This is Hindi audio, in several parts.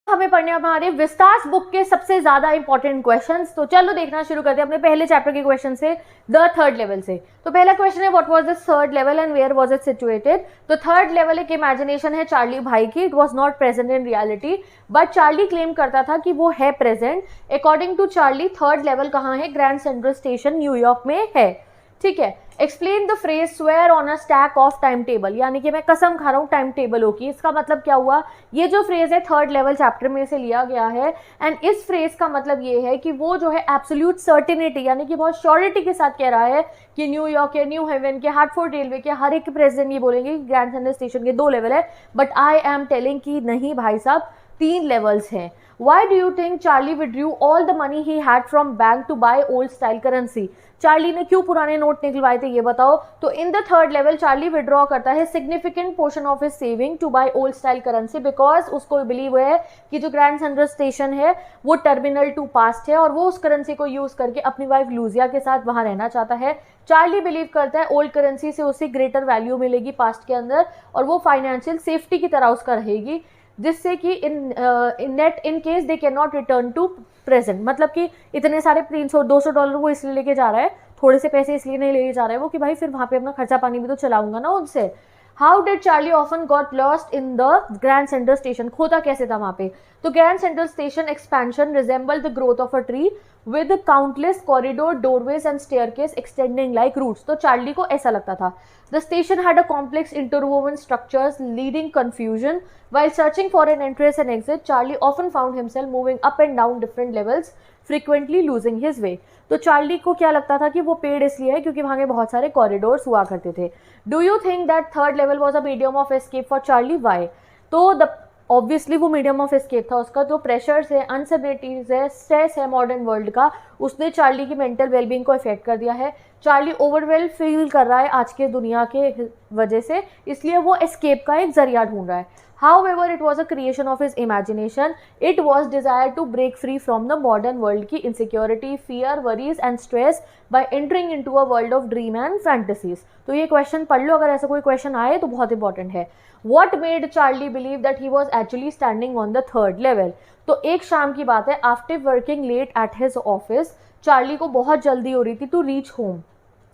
हमें पढ़ने हमारे विस्तास बुक के सबसे ज्यादा इंपॉर्टेंट क्वेश्चंस। तो चलो देखना शुरू करते हैं अपने पहले चैप्टर के क्वेश्चन से, द थर्ड लेवल से। तो पहला क्वेश्चन है what was the third level and where was it situated. तो थर्ड लेवल एक इमेजिनेशन है चार्ली भाई की। It was not present in reality but Charlie claim करता था कि वो है present. According to Charlie third level कहाँ है? ग्रैंड सेंट्रल स्टेशन न्यूयॉर्क में है। ठीक है। Explain the phrase swear on a stack of time table, यानी कि मैं कसम खा रहा हूँ टाइम टेबलों की। इसका मतलब क्या हुआ? ये जो फ्रेज है थर्ड लेवल चैप्टर में से लिया गया है एंड इस फ्रेज का मतलब ये है कि वो जो है एब्सोल्यूट सर्टिनिटी यानी कि बहुत श्योरिटी के साथ कह रहा है कि न्यूयॉर्क के, न्यू हेवन के, हार्टफोर्ड रेलवे के हर एक प्रेसिडेंट ये बोलेंगे कि ग्रैंड सेंट्रल स्टेशन के 2 लेवल है, बट आई एम टेलिंग कि नहीं भाई साहब 3 लेवल्स हैं। Why do you think Charlie withdrew all the money he had from bank to buy old style currency? Charlie ने क्यों पुराने नोट निकलवाए थे ये बताओ। तो in the third level Charlie withdraw करता है significant portion of his saving to buy old style currency because उसको बिलीव है कि जो ग्रैंड सेंट्रल स्टेशन है वो टर्मिनल टू पास्ट है और वो उस करेंसी को यूज करके अपनी वाइफ लूजिया के साथ वहां रहना चाहता है। चार्ली बिलीव करता है ओल्ड करेंसी से उसे ग्रेटर वैल्यू मिलेगी पास्ट के अंदर और वो फाइनेंशियल सेफ्टी की तरह उसका रहेगी, जिससे कि in case they can not return to present. मतलब कि इतने सारे $300-200 वो इसलिए लेके जा रहा है, थोड़े से पैसे इसलिए नहीं लेके जा रहा है वो कि भाई फिर वहां पे अपना खर्चा पानी भी तो चलाऊंगा ना उनसे। How did Charlie often got lost in the grand Central station? खोता कैसे था वहां पे? तो grand Central station expansion resemble the growth of a tree with countless corridor, doorways and staircase extending like roots. तो चार्ली को ऐसा लगता था। The station had a complex interwoven structures leading confusion. While searching for an entrance and exit, Charlie often found himself moving up and down different levels, frequently losing his way. तो चार्ली को क्या लगता था कि वो पेड़ इसलिए है क्योंकि वहां के बहुत सारे कॉरिडोर्स हुआ करते थे। Do you think that third level was a medium of escape for Charlie? Why? तो द ऑब्वियसली वो मीडियम ऑफ एस्केप था उसका। जो प्रेशर्स है, अनसर्टेनिटीज है, स्ट्रेस है मॉडर्न वर्ल्ड का, उसने चार्ली की मेंटल वेलबींग को इफेक्ट कर दिया है। चार्ली ओवरवेल्ड फील कर रहा है आज के दुनिया के वजह से, इसलिए वो एस्केप का एक जरिया ढूंढ रहा है। However, it was a creation of his imagination. It was desire to break free from the modern world की insecurity, fear, worries and stress by entering into a world of dream and fantasies. तो ये क्वेश्चन पढ़ लो अगर ऐसा कोई क्वेश्चन आए तो बहुत इंपॉर्टेंट है। What made Charlie believe that he was actually standing on the third level? तो एक शाम की बात है, after working late at his office, Charlie को बहुत जल्दी हो रही थी टू रीच होम।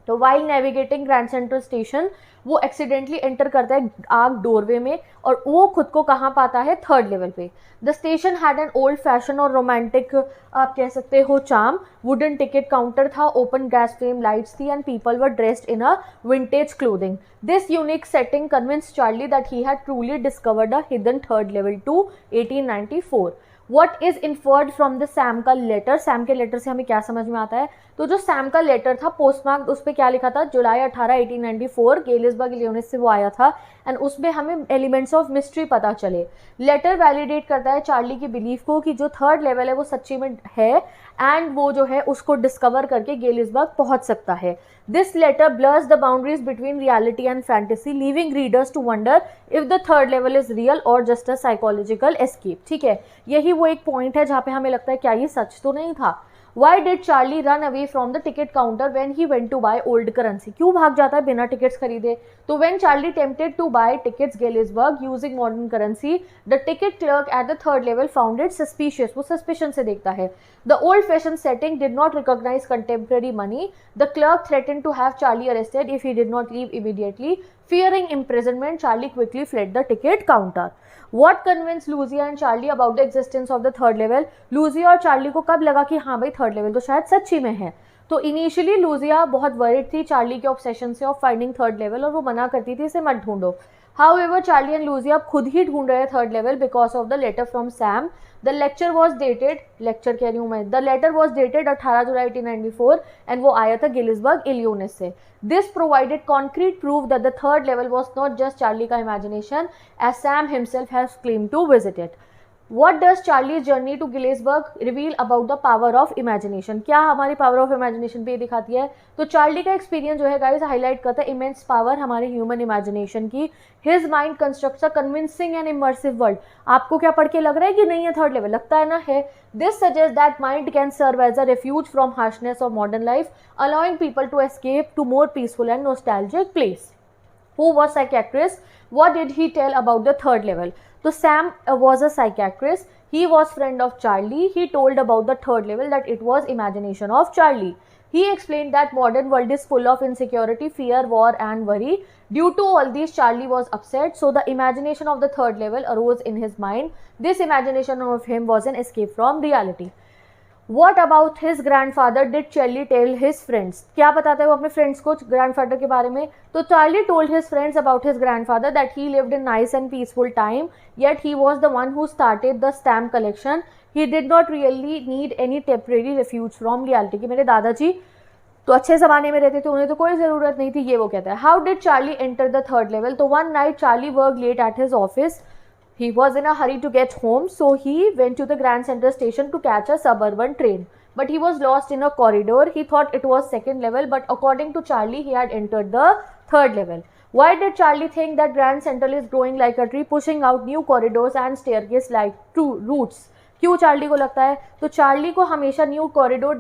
तो while navigating Grand Central Station वो एक्सीडेंटली एंटर करता है आग डोरवे में और वो खुद को कहाँ पाता है? थर्ड लेवल पे। The station had an old fashion और रोमांटिक आप कह सकते हो चार्म। वुडन टिकट काउंटर था, ओपन गैस फ्लेम लाइट्स थी and people were dressed in a vintage clothing. This unique setting convince Charlie that he had truly discovered a hidden third level to 1894। What is inferred from the Sam का लेटर? सैम के लेटर से हमें क्या समझ में आता है? तो जो सैम का लेटर था पोस्टमार्क, उस पर क्या लिखा था? जुलाई 18, 1894 गेलिसबर्ग इलिनॉइस से वो आया था एंड उसमें हमें एलिमेंट्स ऑफ मिस्ट्री पता चले। लेटर वैलिडेट करता है चार्ली की बिलीफ को कि जो थर्ड लेवल है वो सच्ची में है एंड वो जो है उसको डिस्कवर करके गेलिसबर्ग पहुंच सकता है। This letter blurs the boundaries between reality and fantasy, leaving readers to wonder if the third level is real or just a psychological escape. ठीक है, यही वो एक पॉइंट है जहाँ पे हमें लगता है क्या ये सच तो नहीं था। Why did Charlie run away from the ticket counter when he went to buy old currency? क्यों भाग जाता है बिना टिकट्स खरीदे? तो when Charlie tempted to buy tickets Gettysburg using modern currency, the ticket clerk at the third level found it suspicious. वो suspicion से देखता है। The old-fashioned setting did not recognize contemporary money. The clerk threatened to have Charlie arrested if he did not leave immediately. Fearing imprisonment, Charlie quickly fled the ticket counter. What convinced Lucia and Charlie about the existence of the third level? Lucia और Charlie को कब लगा कि हाँ भाई थर्ड लेवल तो शायद सच्ची में है? तो इनिशियली लूजिया बहुत वरीड थी चार्ली के ऑब्सेशन से ऑफ फाइंडिंग थर्ड लेवल और वो मना करती थी इसे मत ढूंढो। However, Charlie and Lucia अब खुद ही ढूंढ रहे हैं third level because of the letter from Sam. The lecture was dated, lecture कह रही हूँ मैं, the letter was dated 18 July 1894 and वो आया था गेलिसबर्ग इलिनॉइस से। This provided concrete proof that the third level was not just Charlie का imagination as Sam himself has claim to visit it. What does Charlie's journey to Gettysburg reveal about the power of imagination? क्या हमारी पावर ऑफ इमेजिनेशन पे दिखाती है? तो चार्ली का एक्सपीरियंस जो है गाइस हाईलाइट करता है इमेंस पावर हमारे ह्यूमन इमेजिनेशन की। His mind constructs a convincing and immersive world. आपको क्या पढ़ के लग रहा है कि नहीं है थर्ड लेवल? लगता है ना है। This suggest that mind can serve as a refuge from harshness of modern life, allowing people to escape to more peaceful and nostalgic place. Who was psychiatrist? What did he tell about the third level? So Sam was a psychiatrist. He was friend of Charlie. He told about the third level that it was imagination of Charlie. He explained that modern world is full of insecurity, fear, war and worry. Due to all these, Charlie was upset, so the imagination of the third level arose in his mind. This imagination of him was an escape from reality. What about his grandfather did Charlie tell his friends? क्या बताता है वो अपने फ्रेंड्स को ग्रैंडफादर के बारे में? तो Charlie told his friends about his grandfather that he lived in nice and peaceful time, yet he was the one who started the stamp collection. He did not really need any temporary refuge from reality. कि मेरे दादाजी तो अच्छे ज़माने में रहते थे, उन्हें तो कोई ज़रूरत नहीं थी, ये वो कहता है. How did Charlie enter the third level? तो one night Charlie worked late at his office. He was in a hurry to get home, so he went to the Grand Central Station to catch a suburban train. But he was lost in a corridor. He thought it was second level, but according to Charlie, he had entered the third level. Why did Charlie think that Grand Central is growing like a tree, pushing out new corridors and staircases like roots? क्यों चार्ली को लगता है? तो चार्ली को हमेशा न्यू कॉरिडोर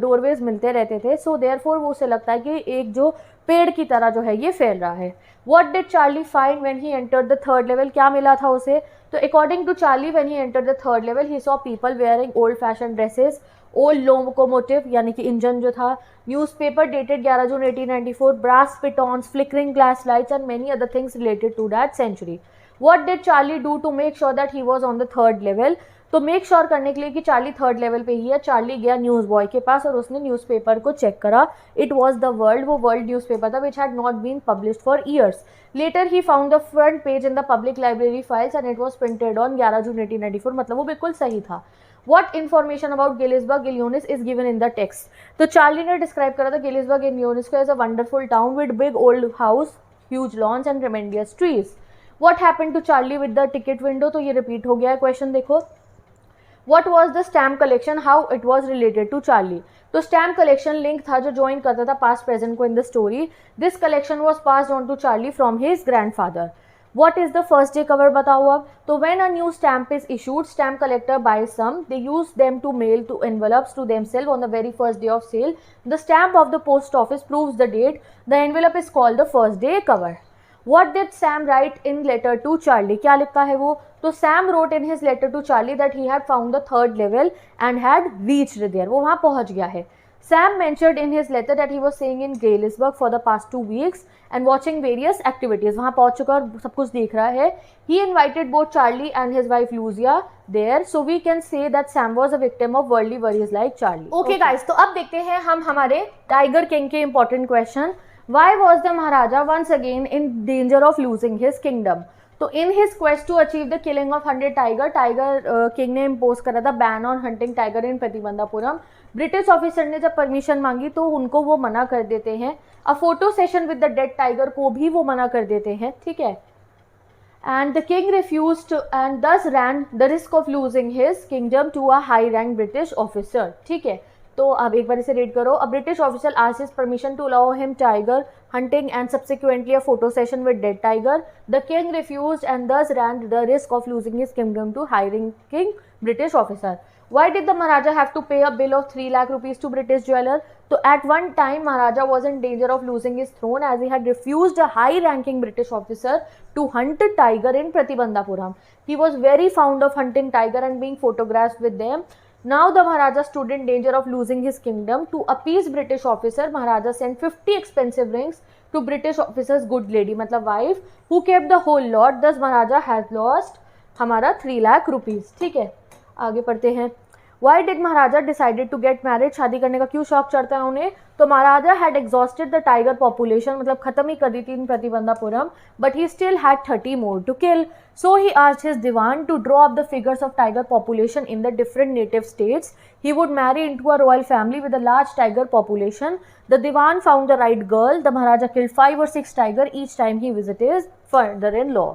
डोरवेज मिलते रहते थे, सो देयरफॉर वो उसे लगता है कि एक जो पेड़ की तरह जो है ये फैल रहा है. What did Charlie find when he entered the third level? क्या मिला था उसे? तो according to Charlie, when he entered the third level, he saw people wearing old-fashioned dresses, old locomotive यानी कि इंजन जो था, newspaper dated 11 June 1894, brass pitons, flickering glass lights and many other things related to that century. What did Charlie do to make sure that he was on the third level? तो मेक श्योर करने के लिए कि चार्ली थर्ड लेवल पे ही है, चार्ली गया न्यूज़ बॉय के पास और उसने न्यूज़पेपर को चेक करा. इट वॉज द वर्ल्ड, वो वर्ल्ड न्यूज़पेपर था which had not been published for years. Later he found the front page in the public library files and it was printed on 11 June 1894. मतलब वो बिल्कुल सही था. What information about Gettysburg, Illinois is given in the text? तो चार्ली ने डिस्क्राइब करा था गेलिसबर्ग इलिनोइस को as a wonderful town with big old house, huge lawns and tremendous trees. What happened to Charlie with the ticket window? तो ये रिपीट हो गया है क्वेश्चन, देखो. What was the stamp collection? How it was related to Charlie? तो stamp collection link था जो join करता था past present को in the story. This collection was passed on to Charlie from his grandfather. What is the first day cover बताओ अब. तो when a new stamp is issued, stamp collector buys some. They use them to mail to envelopes to themselves on the very first day of sale. The stamp of the post office proves the date. The envelope is called the first day cover. What did Sam write in letter to Charlie? क्या लिखता है वो? तो Sam wrote in his letter to Charlie that he had found the third level and had reached there. वो वहाँ पहुँच गया है. Sam mentioned in his letter that he was staying in Gettysburg for the past 2 weeks and watching various activities. वहाँ पहुँच चुका और सब कुछ देख रहा है. He invited both Charlie and his wife Lucia there, so we can say that Sam was a victim of worldly worries like Charlie. Okay guys, तो अब देखते हैं हम हमारे Tiger King के important question. Why was the Maharaja once again in danger of losing his kingdom? तो in his quest to achieve the killing of 100 tiger, Tiger King ने impose करा था ban on hunting tiger in Pratibandapuram. British officer ने जब परमिशन मांगी तो उनको वो मना कर देते हैं. A photo session with the dead tiger को भी वो मना कर देते हैं, ठीक है. And the king refused and thus ran the risk of losing his kingdom to a high rank British officer, ठीक है. तो अब एक बार इसे रीड करो. A British officer asked his permission to allow him tiger hunting and subsequently a photo session with dead tiger. The king refused and thus ran the risk of losing his kingdom to high-ranking British officer. Why did the Maharaja have to pay a bill of 3 lakh rupees to British jeweler? So at one time Maharaja was in danger of losing his throne as he had refused a high-ranking British officer to hunt a tiger in Pratibandhapuram. He was very fond of hunting tiger and being photographed with them. Now the Maharaja stood in danger of losing his kingdom. To appease British officer, Maharaja sent 50 expensive rings to British officer's good lady, मतलब wife, who kept the whole lot. Thus Maharaja has lost हमारा 3 लाख रुपीस, ठीक है. आगे पढ़ते हैं. Why did Maharaja decided to get married? शादी करने का क्यों शौक चढ़ता है उन्हें? तो Maharaja had exhausted the tiger population, मतलब खत्म ही कर दी थी इन प्रतिबंधापुरम, but he still had 30 more to kill. So he asked his diwan to draw up the figures of tiger population in the different native states. He would marry into a royal family with a large tiger population. The diwan found the right girl. The Maharaja killed 5 or 6 tiger each time he visited his father-in-law.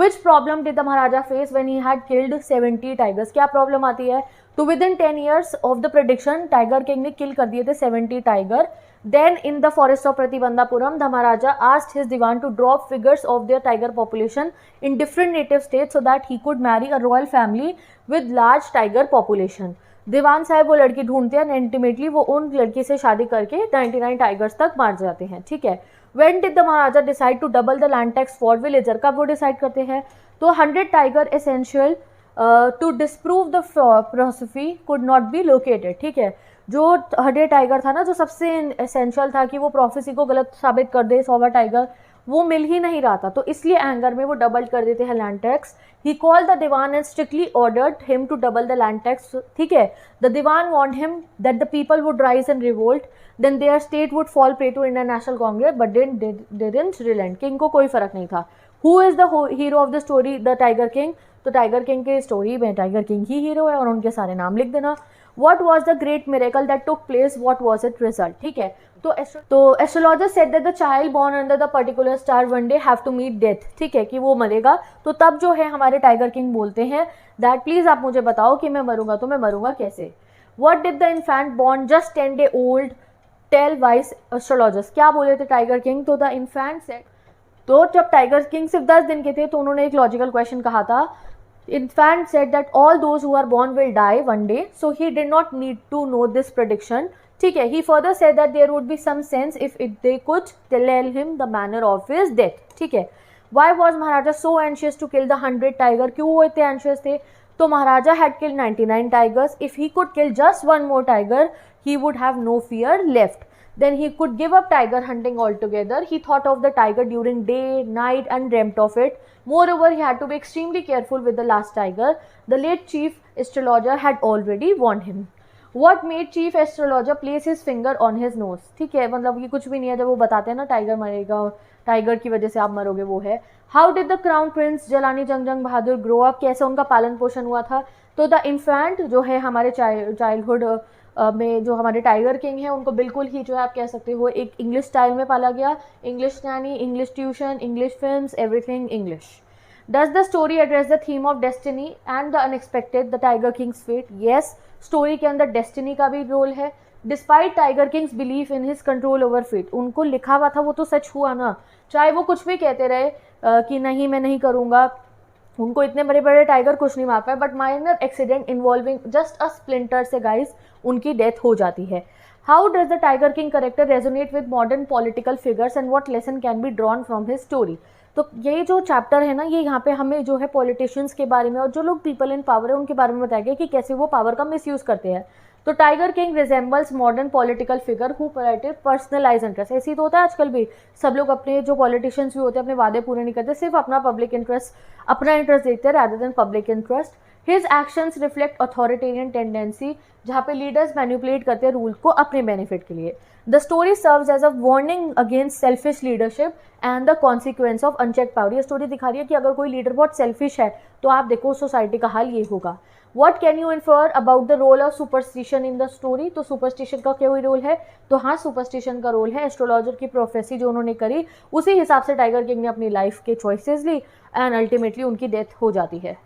Which problem did the Maharaja face when he had killed 70 tigers? क्या प्रॉब्लम आती है? तो within 10 years of the prediction, Tiger King ने kill कर दिए थे 70 tiger. Then in the forest of Pratibandhapuram, the Maharaja asked his diwan to draw figures of their tiger population in different native states so that he could marry a royal family with large tiger population. दीवान साहब वो लड़की ढूंढते हैं, अल्टीमेटली वो उन लड़की से शादी करके 99 टाइगर्स तक मार जाते हैं, ठीक है. When did the Maharaja decide to double the land tax for villager? कब वो डिसाइड करते हैं? तो 100 tiger essential to disprove the philosophy could not be located, ठीक है। जो हडे टाइगर था ना, जो सबसे एसेंशियल था कि वो प्रोफेसी को गलत साबित कर दे, सौवा टाइगर, वो मिल ही नहीं रहा था, तो इसलिए एंगर में वो डबल कर देते हैं land tax. He called the dewan and strictly ordered him to double the land tax, ठीक है। The dewan want him that the people would rise and revolt, then their state would fall prey to Indian National Congress, but didn't relent. King को कोई फर्क नहीं था। Who is the hero of the story? The Tiger King. तो टाइगर किंग के स्टोरी में टाइगर किंग ही हीरो है, और उनके सारे नाम लिख देना। What was the great miracle that took place? What was its result? ठीक है, तो astrologers said that the child born under the particular star one day have to meet death, ठीक है, कि वो मरेगा। तो तब जो है हमारे टाइगर किंग बोलते हैं that प्लीज आप मुझे बताओ कि मैं मरूंगा तो मैं मरूंगा कैसे। What did the infant born just 10 day old tell wise astrologers? क्या बोले थे टाइगर किंग? तो the infant said, तो जब टाइगर किंग सिर्फ 10 दिन के थे तो उन्होंने एक लॉजिकल क्वेश्चन कहा था। Infant said that all those who are born will die one day, so he did not need to know this prediction, ठीक है। He further said that there would be some sense if they could tell him the manner of his death, ठीक है। Why was Maharaja so anxious to kill the 100 tiger? क्यों वो इतने anxious थे? तो महाराजा had killed 99 tigers. If he could kill just one more tiger, he would have no fear left. Then he could give up tiger hunting altogether. He thought of the tiger during day, night, and dreamt of it. Moreover, he had to be extremely careful with the last tiger. The late chief astrologer had already warned him. What made chief astrologer place his finger on his nose? ठीक है, मतलब ये कुछ भी नहीं है, जब वो बताते हैं ना टाइगर मरेगा, टाइगर की वजह से आप मरोगे, वो है। How did the crown prince जलानी जंग बहादुर grow up? कैसे उनका पालन पोषण हुआ था? तो द इन्फेंट जो है हमारे चाइल्डहुड में जो हमारे टाइगर किंग है, उनको बिल्कुल ही जो है आप कह सकते हो एक इंग्लिश स्टाइल में पाला गया। English nanny, English tuition, English films, everything English. Does the story address the theme of destiny and the unexpected, the tiger king's fate? Yes, story के अंदर डेस्टिनी का भी रोल है। Despite tiger king's belief in his control over fate, उनको लिखा हुआ था वो तो सच हुआ ना, चाहे वो कुछ भी कहते रहे कि नहीं मैं नहीं करूँगा, उनको इतने बड़े बड़े टाइगर कुछ नहीं मार पाए, but minor accident involving just a splinter से गाइस उनकी डेथ हो जाती है। How does the Tiger king character resonate with modern political figures and what lesson can be drawn from his story? तो ये जो चैप्टर है ना, ये यहाँ पे हमें जो है पॉलिटिशियंस के बारे में और जो लोग पीपल इन पावर है उनके बारे में बताया गया कि कैसे वो पावर का मिसयूज करते हैं। तो tiger king resembles modern political figure who prioritize personalize interest. ऐसी तो होता है आजकल भी, सब लोग अपने जो पॉलिटिशियंस भी होते हैं अपने वादे पूरे नहीं करते, सिर्फ अपना पब्लिक इंटरेस्ट, अपना इंटरेस्ट देखते हैं rather than public interest. His actions reflect authoritarian tendency, जहाँ पे लीडर्स मैनिपुलेट करते हैं रूल को अपने बेनिफिट के लिए। The story serves as a warning against selfish leadership and the consequence of uncheck power. ये स्टोरी दिखा रही है कि अगर कोई लीडर बहुत सेल्फिश है तो आप देखो सोसाइटी का हाल ये होगा। What can you infer about the role of superstition in the story? तो superstition का क्या रोल है? तो हाँ, superstition का रोल है एस्ट्रोलॉजर की प्रोफेसी जो उन्होंने करी, उसी हिसाब से टाइगर किंग ने अपनी लाइफ के चॉइसेस ली एंड अल्टीमेटली उनकी डेथ हो जाती है।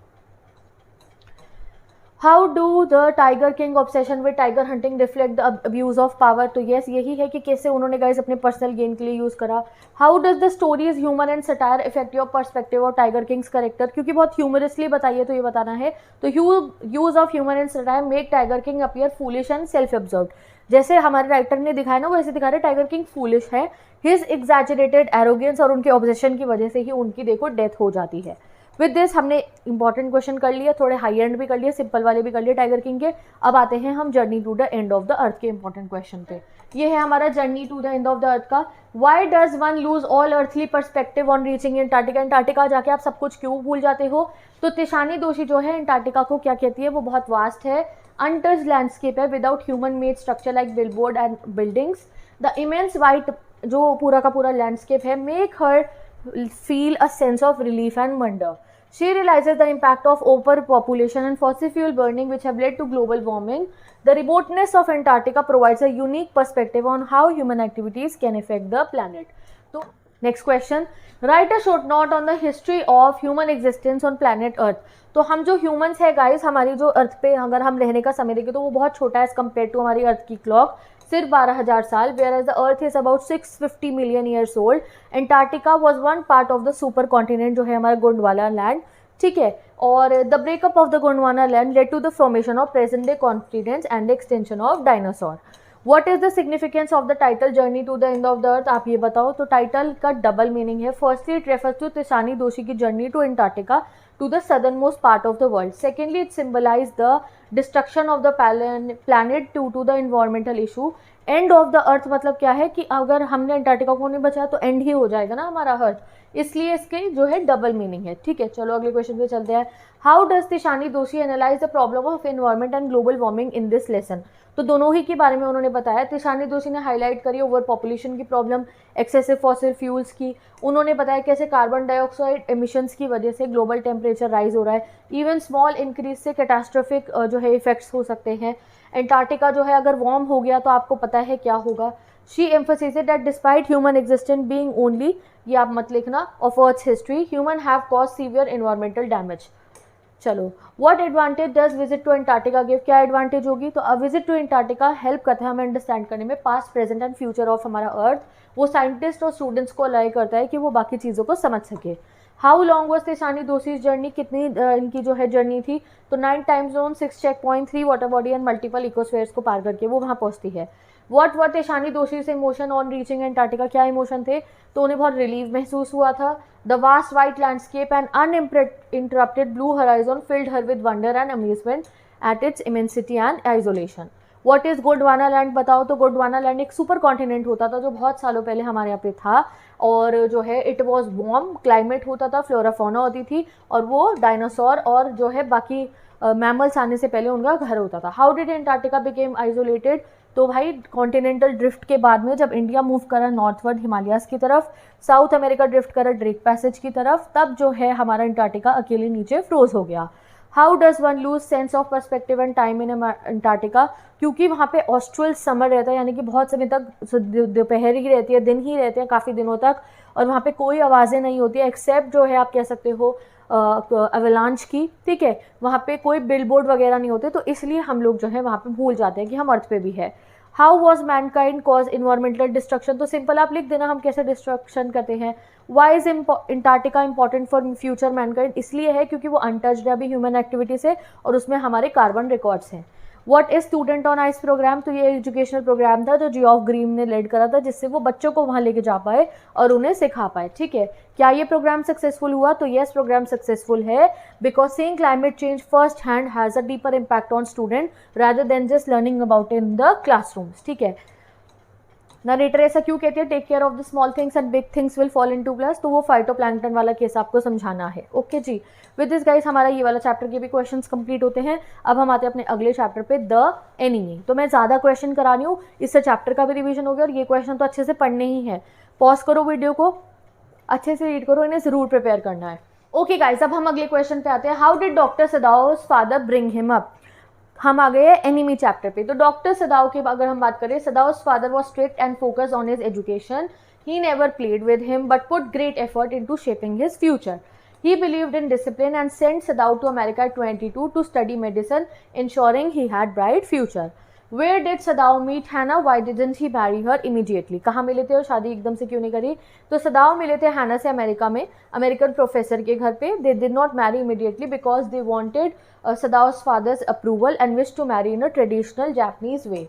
How do the Tiger king obsession with tiger hunting reflect the abuse of power? तो यस, यही है कि कैसे उन्होंने गाइस अपने पर्सनल गेन के लिए यूज करा। How does the stories humour and satire effect your perspective of tiger Kings character? क्योंकि बहुत ह्यूमरसली बताइए तो ये बताना है। तो use of humour and satire make tiger king appear foolish and self absorbed. जैसे हमारे राइटर ने दिखाया ना, वो ऐसे दिखा रहे टाइगर किंग फूलिश है, हिज एग्जैजरेटेड एरोगेंस और उनके ऑब्सेशन की वजह से ही उनकी देखो डेथ हो जाती है। विद दिस हमने इंपॉर्टेंट क्वेश्चन कर लिया, थोड़े हाई एंड भी कर लिए, सिंपल वाले भी कर लिए टाइगर किंग के। अब आते हैं हम journey to the end of the earth के इंपॉर्टेंट क्वेश्चन पे। ये है हमारा journey to the end of the earth का। Why does one lose all earthly perspective on reaching Antarctica? Antarctica जाके आप सब कुछ क्यों भूल जाते हो? तो तिशानी दोषी जो है एंटार्क्टिका को क्या कहती है? वो बहुत वास्ट है, अनटच्ड लैंडस्केप है without human made structure like billboard and buildings. The immense white जो पूरा का पूरा लैंडस्केप है make her feel a sense of relief and wonder. She realizes the impact of overpopulation and fossil fuel burning which have led to global warming. The remoteness of Antarctica provides a unique perspective on how human activities can affect the planet. So, next question. Write a short note on the history of human existence on planet Earth. तो हम जो ह्यूमंस है गाइस, हमारी जो अर्थ पे अगर हम रहने का समय देखें तो वो बहुत छोटा है एज कम्पेयर टू हमारी अर्थ की क्लॉक, सिर्फ 12,000 साल। Where as the earth is about 650 million years old. Antarctica was one part of the super continent जो है हमारा गोंडवाना लैंड, ठीक है। और the breakup of the Gondwana land led to the formation of present day continents and extension of dinosaur. What is the significance of the title journey to the end of the earth? आप ये बताओ। तो टाइटल का डबल मीनिंग है। Firstly it refers to Tishani Doshi की journey to Antarctica, to the southernmost part of the world. Secondly, it symbolized the destruction of the planet due to the environmental issue. And of the अर्थ मतलब क्या है कि अगर हमने अंटार्कटिका को नहीं बचाया तो एंड ही हो जाएगा ना हमारा अर्थ, इसलिए इसके जो है डबल मीनिंग है। ठीक है, चलो अगले क्वेश्चन पे चलते हैं। हाउ डज तिशानी दोषी analyse the problem of environment and global warming in this lesson. तो दोनों ही के बारे में उन्होंने बताया। तिशानी दोषी ने हाईलाइट करी ओवर पॉपुलेशन की प्रॉब्लम, एक्सेसिव फॉसिल फ्यूल्स की। उन्होंने बताया कैसे कार्बन डाइऑक्साइड एमिशंस की वजह से ग्लोबल टेम्परेचर राइज हो रहा है, इवन स्मॉल इंक्रीज से कैटास्ट्रोफिक जो है इफेक्ट्स हो सकते हैं। एंटार्क्टिका जो है अगर वार्म हो गया तो आपको पता है क्या होगा। She emphasised that despite human existence being only, ये आप मत लिखना, of earth's history, human have cause severe environmental damage. चलो, what advantage does visit to Antarctica give, क्या एडवांटेज होगी। तो अब विजिट टू एंटार्क्टिका हेल्प करता है हमें अंडरस्टैंड करने में past, present and future of हमारा अर्थ। वो साइंटिस्ट और स्टूडेंट्स को अलाउ करता है कि वो बाकी चीज़ों को समझ सके। हाउ लॉन्ग वॉज तिशानी दोषी जर्नी, कितनी इनकी जो है जर्नी थी। तो 9 time zone, 6 check point, 3 water body and multiple ecospheres को पार करके वो वहाँ पहुँचती है। व्हाट वर तिशानी दोषी से इमोशन ऑन रीचिंग एंटार्क्टिका, क्या इमोशन थे। तो उन्हें बहुत रिलीव महसूस हुआ था। The vast white landscape and uninterrupted blue horizon field her with wonder and amusement at its immensity and isolation. What is Gondwana land, बताओ। तो गोंडवाना लैंड एक सुपर कॉन्टिनेंट होता था जो बहुत सालों पहले हमारे यहाँ पे था, और जो है इट वॉज वार्म क्लाइमेट होता था, फ्लोरा फौना होती थी, और वो डायनासोर और जो है बाकी मैमल्स आने से पहले उनका घर होता था। How did Antarctica became isolated. तो भाई कॉन्टिनेंटल ड्रिफ्ट के बाद में जब इंडिया मूव करा नॉर्थवर्ड हिमालयाज की तरफ, साउथ अमेरिका ड्रिफ्ट करा ड्रेक पैसेज की तरफ, तब जो है हमारा एंटार्क्टिका अकेले नीचे फ्रोज हो गया। How does one lose sense of perspective and time in Antarctica, क्योंकि वहाँ पे ऑस्ट्रल समर रहता है, यानी कि बहुत समय तक दोपहर ही रहती है, दिन ही रहते हैं काफ़ी दिनों तक, और वहाँ पे कोई आवाज़ें नहीं होती है एक्सेप्ट जो है आप कह सकते हो अवलांच की। ठीक है, वहाँ पे कोई बिलबोर्ड वगैरह नहीं होते, तो इसलिए हम लोग जो है वहाँ पे भूल जाते हैं कि हम अर्थ पे भी है। How was mankind cause environmental destruction, तो सिंपल आप लिख देना हम कैसे डिस्ट्रक्शन करते हैं। Why is Antarctica important for future mankind, इसलिए है क्योंकि वो अनटच्ड है अभी ह्यूमन एक्टिविटी से, और उसमें हमारे कार्बन रिकॉर्ड्स हैं। What is student on ice program, तो ये एजुकेशनल प्रोग्राम था जो जियोफ ग्रीन ने लीड करा था, जिससे वो बच्चों को वहाँ लेके जा पाए और उन्हें सिखा पाए। ठीक है, क्या ये प्रोग्राम सक्सेसफुल हुआ। तो यस, प्रोग्राम सक्सेसफुल है, because seeing climate change first hand has a deeper impact on student rather than just learning about in the classrooms. ठीक है, नरेटर ऐसा क्यों कहती है, take care of the small things and big things will fall into place, तो वो फाइटोप्लैंक्टन वाला केस आपको समझाना है। ओके जी, विद दिस गाइस हमारा ये वाला चैप्टर के भी क्वेश्चंस कंप्लीट होते हैं। अब हम आते हैं अपने अगले चैप्टर पे, द एनिमी। तो मैं ज़्यादा क्वेश्चन करा रही हूँ, इससे चैप्टर का भी रिविजन हो गया, और ये क्वेश्चन तो अच्छे से पढ़ने ही है। पॉज करो वीडियो को, अच्छे से रीड करो, इन्हें ज़रूर प्रिपेयर करना है। ओके गाइस, अब हम अगले क्वेश्चन पे आते हैं। How did doctor Sadao's father bring him up. हम आ गए एनिमी चैप्टर पे। तो डॉक्टर सदाओ की अगर हम बात करें, सदाओ's father was strict and focused on his education. He never played with him but put great effort into shaping his future. He believed in discipline and sent Sadao to America at 22 to study medicine, ensuring he had bright future. Where did Sadao meet Hannah? Why didn't he marry her immediately? कहाँ मिले थे और शादी एकदम से क्यों नहीं करी। तो सदाओ मिले थे हैना से अमेरिका में, अमेरिकन प्रोफेसर के घर पे। They did not marry immediately because they wanted Sadao's father's approval and wished to marry in a traditional Japanese way.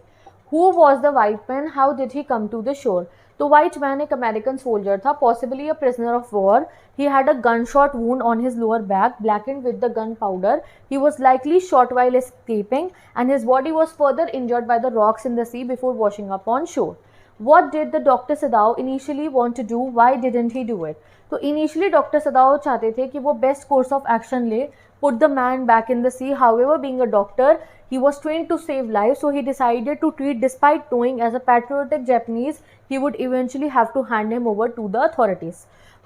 Who was the white man? How did he come to the shore? तो white man एक अमेरिकन सोल्जर था, possibly a prisoner of war. He had a gunshot wound on his lower back, blackened with the gunpowder. He was likely shot while escaping, and his body was further injured by the rocks in the sea before washing up on shore. What did the Dr. Sadao initially want to do? Why didn't he do it? तो इनिशियली डॉक्टर सदाओ चाहते थे कि वो बेस्ट कोर्स ऑफ एक्शन ले, put the man back in the sea. However, being a doctor, he was trained to save lives, so he decided to treat, despite knowing as a patriotic Japanese, he would eventually have to hand him over to the authorities.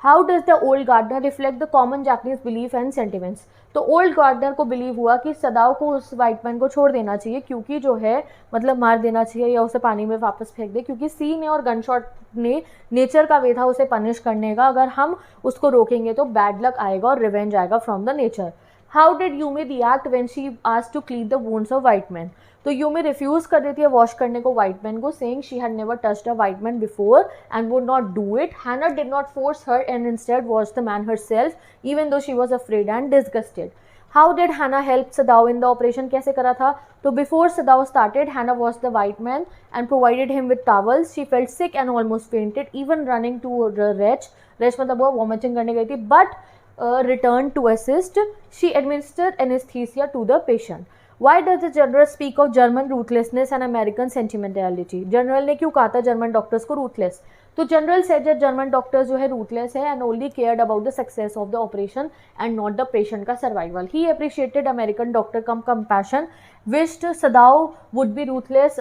How does the old gardener reflect the common Japanese belief and sentiments? तो ओल्ड गार्डनर को बिलीव हुआ कि सदाओ को उस वाइट मैन को छोड़ देना चाहिए, क्योंकि जो है मतलब मार देना चाहिए या उसे पानी में वापस फेंक दे, क्योंकि सी ने और गनशॉट ने नेचर का वे था उसे पनिश करने का। अगर हम उसको रोकेंगे तो बैड लक आएगा और रिवेंज आएगा from the nature. How did Yumi react when she asked to clean the wounds of white man. तो यूमी रिफ्यूज कर देती है वॉश करने को वाइट मैन को, saying she had never touched a white man before and would not do it. Hana did not force her and instead wash the man herself even though she was afraid and disgusted. How did Hana help Sadao in the operation, कैसे करा था? तो before Sadao started Hana wash the white man and provided him with towels. She felt sick and almost fainted even running to retch. Retch मतलब वो वॉमिटिंग करने गई थी, but returned to assist. She administered anesthesia to the patient. Why does the general speak of German ruthlessness and American sentimentality? General ने क्यों कहा था जर्मन डॉक्टर्स को रूथलेस? तो general said that German doctors जो है रूथलेस है and only cared about the success of the operation and not the patient का survival. He appreciated American doctor कम compassion, wished Sadao would be ruthless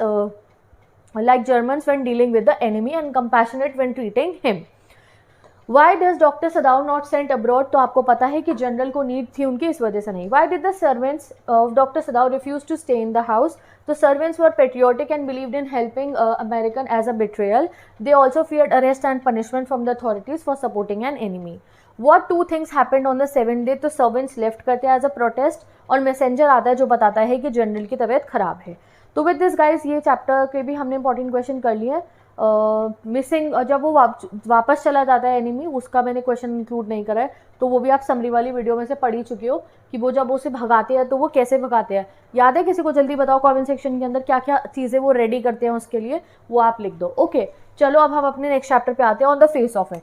like Germans when dealing with the enemy and compassionate when treating him. Why does Dr. Sadao not sent abroad? तो आपको पता है कि जनरल को नीड थी उनकी, इस वजह से नहीं. Why did the servants of Dr. Sadao refuse to stay in the house? The servants were patriotic and believed in helping American as a betrayal. They also feared arrest and punishment from the authorities for supporting an enemy. What two things happened on the 7th day? तो servants left करते हैं as a protest और मैसेंजर आता है जो बताता है कि जनरल की तबीयत खराब है. तो विद दिस गाइज ये चैप्टर के भी हमने इंपॉर्टेंट क्वेश्चन कर लिए. मिसिंग जब वो वापस चला जाता है एनिमी, उसका मैंने क्वेश्चन इंक्लूड नहीं करा है, तो वो भी आप समरी वाली वीडियो में से पढ़ ही चुकी हो कि वो जब उसे भगाते हैं तो वो कैसे भगाते हैं. याद है किसी को? जल्दी बताओ कमेंट सेक्शन के अंदर क्या क्या चीज़ें वो रेडी करते हैं उसके लिए, वो आप लिख दो. ओके चलो अब हम अपने नेक्स्ट चैप्टर पे आते हैं, on the face of it.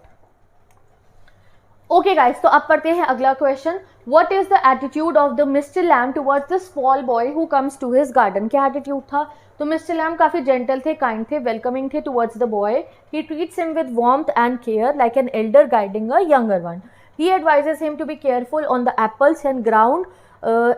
Okay guys, तो अब पढ़ते हैं अगला question. What is the attitude of the mister Lamb towards the small boy who comes to his garden? क्या एटीट्यूड था? तो मिस्टर लैम काफी जेंटल थे, काइंड थे, वेलकमिंग थे towards the boy. He treats him with warmth and care like an elder guiding a younger one. He advises him to be careful on the apples and ground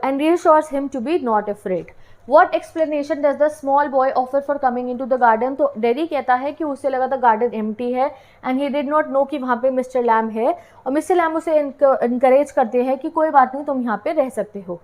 and reassures him to be not afraid. What explanation does the small boy offer for coming into the garden? तो डेरी कहता है कि उसे लगा था गार्डन एम्प्टी है and he did not know कि वहाँ पे मिस्टर लैम है, और मिस्टर लैम उसे इनकरेज करते हैं कि कोई बात नहीं, तुम यहाँ पे रह सकते हो.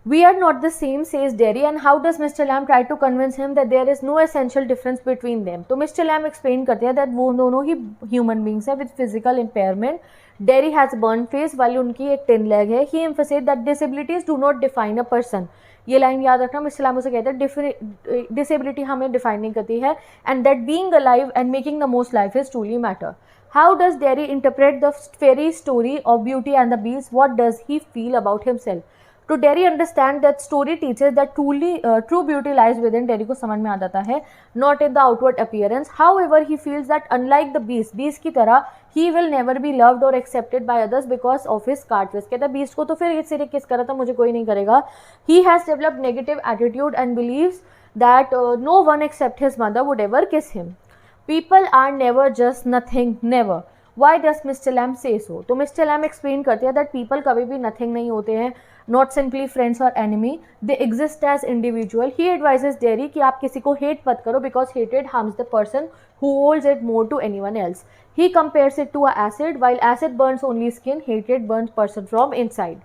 We are not the same, says Derry. And how does Mr. Lamb try to convince him that there is no essential difference between them? तो Mr. Lamb explain करते हैं that वो दोनों ही human beings हैं with physical impairment. Derry has burnt face while उनकी एक tin leg है. He emphasized that disabilities do not define a person. ये लाइन याद रखना. मिस्टर लैम उसे कहते हैं डिसेबिलिटी हमें डिफाइन नहीं करती है, and that being alive and making the most life is truly matter. How does Derry interpret the fairy story of beauty and the beast? What does he feel about himself? To Derry understand that story teaches that true beauty lies within. Derry को समझ में आ जाता है, not in the outward appearance. However, he feels that unlike the beast की तरह he will never be loved or accepted by others because of his scarred face. कहता है beast को तो फिर सिर्फ किस करा था, मुझे कोई नहीं करेगा. He has developed negative attitude and believes that no one except his mother would ever kiss him. People are never just nothing, never. Why does Mr. Lamb say so? तो Mr. Lamb explain करते हैं that people कभी भी nothing नहीं होते हैं, not simply friends or enemy, they exist as individual. He advises Derry कि आप किसी को hate मत करो because hatred harms the person who holds it more to anyone else. He compares it to a acid. While acid burns only skin, hatred burns person from inside.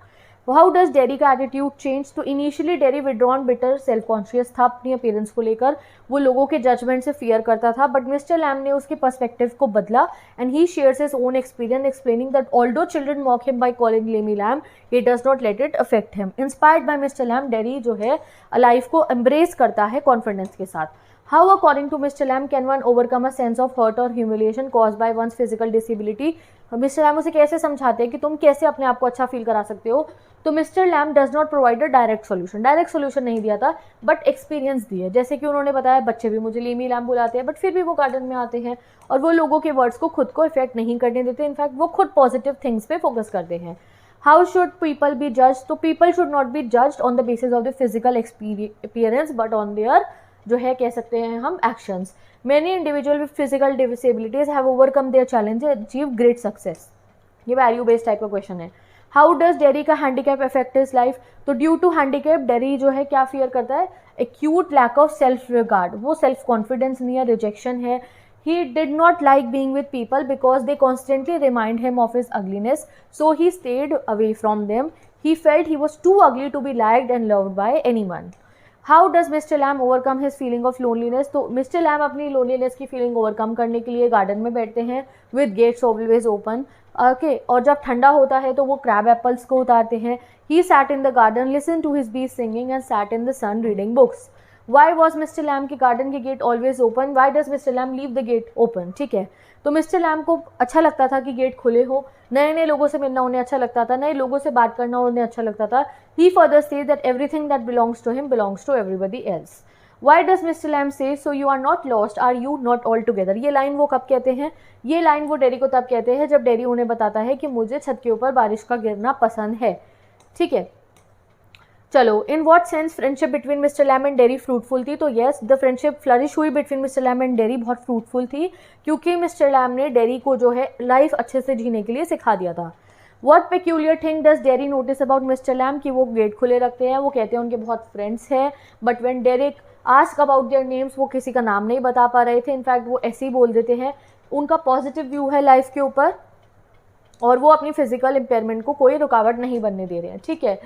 How does Derry का एटीट्यूड चेंज? तो initially dairy withdrawn, bitter, self conscious था अपनी अपीयरेंस को लेकर, वो लोगों के जजमेंट से फियर करता था, बट मिस्टर लैम ने उसके पर्सपेक्टिव को बदला and he shares his own experience explaining that although children mock him by calling Lamey Lamb, he does not let it affect him. Inspired by mister Lamb, Derry जो है लाइफ को एम्ब्रेस करता है कॉन्फिडेंस के साथ. How, according to Mr. Lamb, can one overcome a sense of hurt or humiliation caused by one's physical disability? Mister Lamb उसे कैसे समझाते हैं कि तुम कैसे अपने आप को अच्छा फील करा सकते हो? तो mister Lamb does not provide a direct solution. Direct solution नहीं दिया था, बट एक्सपीरियंस दिए. जैसे कि उन्होंने बताया बच्चे भी मुझे लेमी लैम बुलाते हैं, बट फिर भी वो गार्डन में आते हैं और वो लोगों के वर्ड्स को खुद को इफेक्ट नहीं करने देते. इनफैक्ट वो खुद पॉजिटिव थिंग्स पे फोकस करते हैं. हाउ शुड पीपल बी जज? तो people should not be judged on the basis of the physical appearance but on their जो है कह सकते हैं हम actions. Many individual with physical disabilities have overcome their challenge achieve great success. ये वैल्यू बेस्ड टाइप का क्वेश्चन है. हाउ डज डेरी का हैंडीकैप अफेक्ट हिज लाइफ? तो ड्यू टू हैंडीकैप डेरी जो है क्या फियर करता है? Acute lack of self regard. वो सेल्फ कॉन्फिडेंस नहीं है, रिजेक्शन है. He did not like being with people because they constantly remind him of his ugliness, so he stayed away from them. He felt he was too ugly to be liked and loved by anyone. How does Mr. Lamb overcome his feeling of loneliness? तो Mr. Lamb अपनी loneliness की feeling overcome करने के लिए गार्डन में बैठते हैं with gates always open. Okay, और जब ठंडा होता है तो वो crab apples को उतारते हैं. He sat in the garden, listened to his bees singing and sat in the sun reading books. Why was Mr. Lamb के गार्डन के gate always open? Why does Mr. Lamb leave the gate open? ठीक है, तो मिस्टर लैम को अच्छा लगता था कि गेट खुले हो, नए नए लोगों से मिलना उन्हें अच्छा लगता था, नए लोगों से बात करना उन्हें अच्छा लगता था. He further says that everything that belongs to him belongs to everybody else. Why does mister Lamb say so you are not lost, are you not all together. ये लाइन वो कब कहते हैं, ये लाइन वो डेरी को तब कहते हैं जब डेरी उन्हें बताता है कि मुझे छत के ऊपर बारिश का गिरना पसंद है। ठीक है, चलो, in what sense friendship between mister Lamb and Derry fruitful थी। तो येस, द फ्रेंडशिप फ्लरिश हुई between mister Lamb and Derry, बहुत फ्रूटफुल थी क्योंकि मिस्टर लैम ने डेरी को जो है लाइफ अच्छे से जीने के लिए सिखा दिया था। What peculiar thing does Derry notice about mister Lamb, कि वो गेट खुले रखते हैं, वो कहते हैं उनके बहुत फ्रेंड्स हैं, but when Derrick ask about their names, वो किसी का नाम नहीं बता पा रहे थे, इनफैक्ट वो ऐसे ही बोल देते हैं। उनका पॉजिटिव व्यू है लाइफ के ऊपर और वो अपनी फिजिकल इम्पेयरमेंट को कोई रुकावट नहीं बनने दे रहे हैं। ठीक है,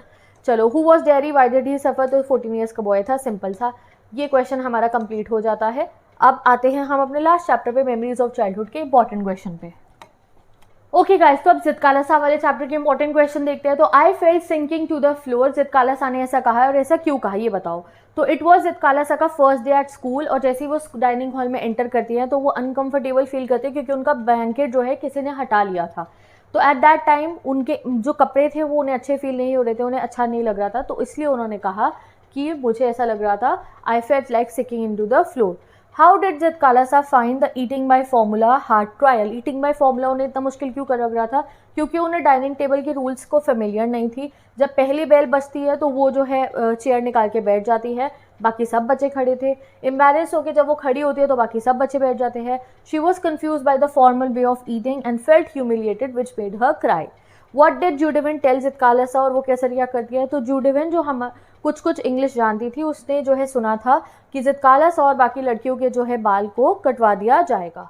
चलो, who was Derry, why did he suffer, तो 14 ईयर्स का बॉय था, सिंपल सा ये क्वेश्चन हमारा कंप्लीट हो जाता है। अब आते हैं हम अपने लास्ट चैप्टर पे, मेमोरीज ऑफ चाइल्डहुड के इंपॉर्टेंट क्वेश्चन पे। ओके गाइस, तो अब जिद कालासा वाले चैप्टर के इंपॉर्टेंट क्वेश्चन देखते हैं। तो I felt sinking to the floor, Zitkala Sa ने ऐसा कहा है और ऐसा क्यों कहा ये बताओ। तो इट वॉज जिद कालासा का फर्स्ट डे एट स्कूल, और जैसे ही वो डाइनिंग हॉल में एंटर करती हैं तो वो अनकंफर्टेबल फील करते हैं क्योंकि उनका ब्लैंकेट जो है किसी ने हटा लिया था। तो एट दैट टाइम उनके जो कपड़े थे वो उन्हें अच्छे फील नहीं हो रहे थे, उन्हें अच्छा नहीं लग रहा था, तो इसलिए उन्होंने कहा कि मुझे ऐसा लग रहा था, I felt like sinking into the floor. How did Zitkala-Sa find the eating by formula hard trial, eating by formula उन्हें इतना मुश्किल क्यों कर लग रहा था, क्योंकि उन्हें डाइनिंग टेबल के रूल्स को फेमिलियर नहीं थी। जब पहली बेल बजती है तो वो जो है चेयर निकाल के बैठ जाती है, बाकी सब बच्चे खड़े थे। एम्बैरेस होकर जब वो खड़ी होती है तो बाकी सब बच्चे बैठ जाते हैं। She was confuse by the formal way of eating and felt humiliated which made her cry. What did Judewin tell Zitkala-Sa, और वो कैसे रिएक्ट करती है। तो जूडिविन जो हम कुछ इंग्लिश जानती थी, उसने जो है सुना था कि जिद कालासा और बाकी लड़कियों के जो है बाल को कटवा दिया जाएगा।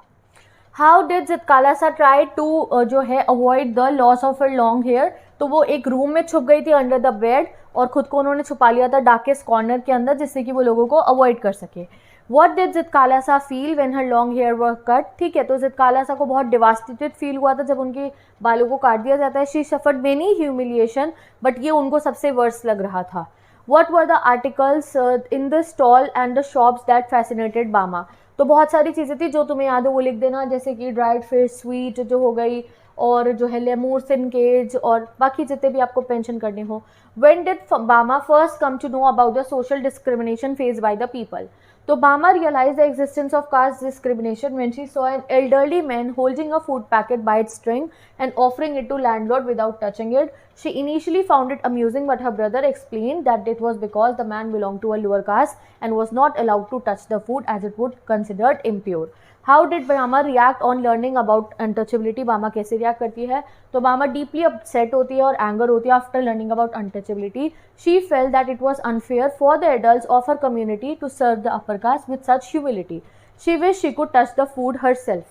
हाउ डिड जिद कालासा ट्राई टू जो है avoid the loss of her long hair, तो वो एक रूम में छुप गई थी अंडर द बेड और खुद को उन्होंने छुपा लिया था डार्केस्ट कॉर्नर के अंदर जिससे कि वो लोगों को अवॉइड कर सके। What did Zitkala-Sa feel when her long hair were cut, ठीक है, तो जिद कालासा को बहुत डिवास्टेटेड फील हुआ था जब उनके बालों को काट दिया जाता है। She suffered many humiliation, but ये उनको सबसे वर्स्ट लग रहा था। What were the articles in the stall and the shops that fascinated बामा, तो बहुत सारी चीज़ें थी जो तुम्हें याद हो वो लिख देना, जैसे कि ड्राइड फिश, स्वीट जो हो गई, और जो है लेमूर्स इन केज, और बाकी जितने भी आपको मेंशन करने हो। When did बामा first come to know about the social discrimination faced by the people, तो बामा realized the existence of caste discrimination when she saw an elderly man holding a food packet by its string and offering it to landlord without touching it. She initially found it amusing, but her brother explained that it was because the man belonged to a lower caste and was not allowed to touch the food as it would considered impure. How did बामा react on learning about untouchability, बामा कैसे react करती है। तो बामा deeply upset होती है और anger होती है after learning about untouchability. She felt that it was unfair for the adults of her community to serve the upper caste with such humility. She wished she could touch the food herself.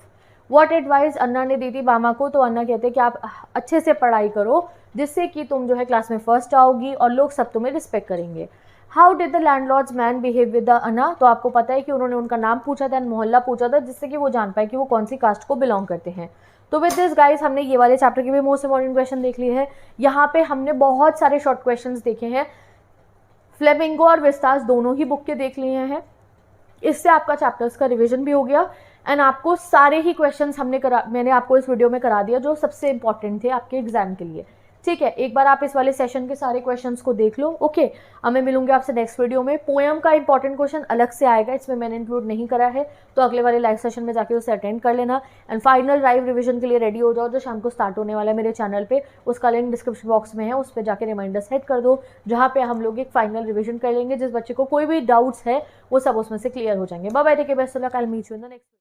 What advice अन्ना ने दी थी बामा को, तो अन्ना कहते हैं कि आप अच्छे से पढ़ाई करो जिससे कि तुम जो है क्लास में फर्स्ट आओगी और लोग सब तुम्हें रिस्पेक्ट करेंगे। How did the landlord's man behave with the Anna, तो आपको पता है कि उन्होंने उनका नाम पूछा था, मोहल्ला पूछा था, जिससे कि वो जान पाए कि वो कौन सी कास्ट को बिलोंग करते हैं। तो विद दिस गाइस हमने ये वाले चैप्टर के भी मोस्ट इंपॉर्टेंट क्वेश्चन देख लिए हैं। यहाँ पे हमने बहुत सारे शॉर्ट क्वेश्चंस देखे हैं, फ्लेमिंगो और विस्तास दोनों ही बुक के देख लिए हैं। इससे आपका चैप्टर्स का रिविजन भी हो गया एंड आपको सारे ही क्वेश्चंस मैंने आपको इस वीडियो में करा दिया जो सबसे इंपॉर्टेंट थे आपके एग्जाम के लिए। ठीक है, एक बार आप इस वाले सेशन के सारे क्वेश्चंस को देख लो। ओके, अब मैं मिलूंगी आपसे नेक्स्ट वीडियो में। पोएम का इंपॉर्टेंट क्वेश्चन अलग से आएगा, इसमें मैंने इंक्लूड नहीं करा है, तो अगले वाले लाइव सेशन में जाके उसे अटेंड कर लेना। एंड फाइनल लाइव रिवीजन के लिए रेडी हो जाओ जो शाम को स्टार्ट होने वाला है मेरे चैनल पे, उसका लिंक डिस्क्रिप्शन बॉक्स में है, उस पर जाके रिमाइंडर सेट कर दो, जहाँ पे हम लोग एक फाइनल रिविजन कर लेंगे। जिस बच्चे को कोई भी डाउट्स है वो सब उसमें से क्लियर हो जाएंगे। Bye bye, take care, best of luck, I will meet you in the next.